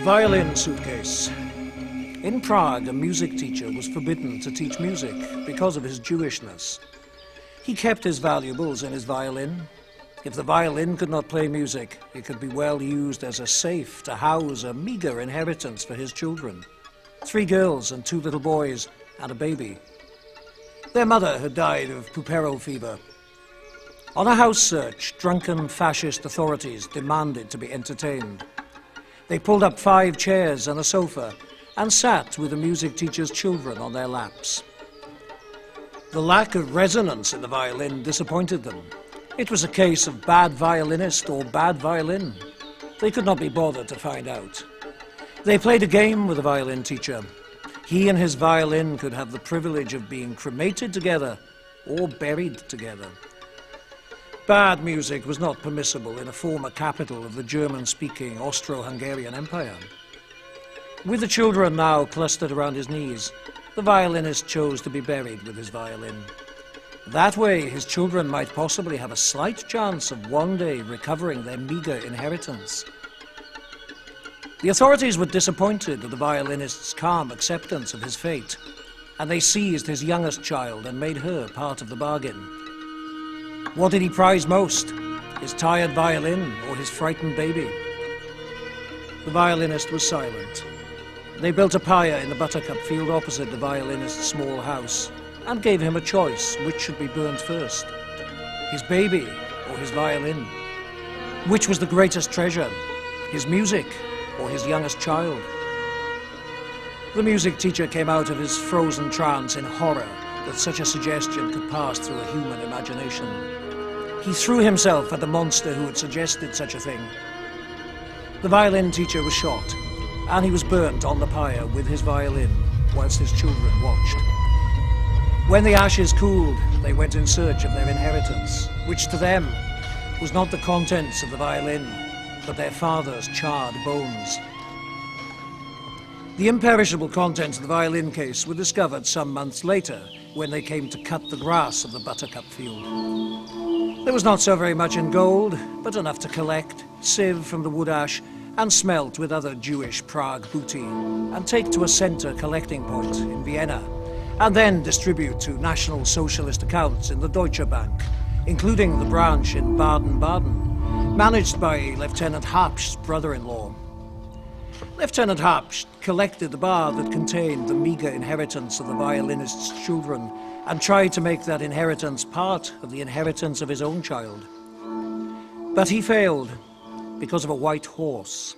Violin suitcase. In Prague, a music teacher was forbidden to teach music because of his Jewishness. He kept his valuables and his violin. If the violin could not play music, it could be well used as a safe to house a meager inheritance for his children. 3 girls and 2 little boys and a baby. Their mother had died of puerperal fever. On a house search, drunken fascist authorities demanded to be entertained. They pulled up 5 chairs and a sofa and sat with the music teacher's children on their laps. The lack of resonance in the violin disappointed them. It was a case of bad violinist or bad violin. They could not be bothered to find out. They played a game with the violin teacher. He and his violin could have the privilege of being cremated together or buried together. Bad music was not permissible in a former capital of the German-speaking Austro-Hungarian Empire. With the children now clustered around his knees, the violinist chose to be buried with his violin. That way, his children might possibly have a slight chance of one day recovering their meager inheritance. The authorities were disappointed at the violinist's calm acceptance of his fate, and they seized his youngest child and made her part of the bargain. What did he prize most? His tired violin or his frightened baby? The violinist was silent. They built a pyre in the buttercup field opposite the violinist's small house and gave him a choice which should be burnt first, his baby or his violin. Which was the greatest treasure, his music or his youngest child? The music teacher came out of his frozen trance in horror that such a suggestion could pass through a human imagination. He threw himself at the monster who had suggested such a thing. The violin teacher was shot, and he was burnt on the pyre with his violin whilst his children watched. When the ashes cooled, they went in search of their inheritance, which to them was not the contents of the violin, but their father's charred bones. The imperishable contents of the violin case were discovered some months later when they came to cut the grass of the buttercup field. There was not so very much in gold, but enough to collect, sieve from the wood ash, and smelt with other Jewish Prague booty, and take to a center collecting point in Vienna, and then distribute to National Socialist accounts in the Deutsche Bank, including the branch in Baden-Baden, managed by Lieutenant Hapsch's brother-in-law. Lieutenant Hapsch collected the bar that contained the meager inheritance of the violinist's children and tried to make that inheritance part of the inheritance of his own child. But he failed because of a white horse.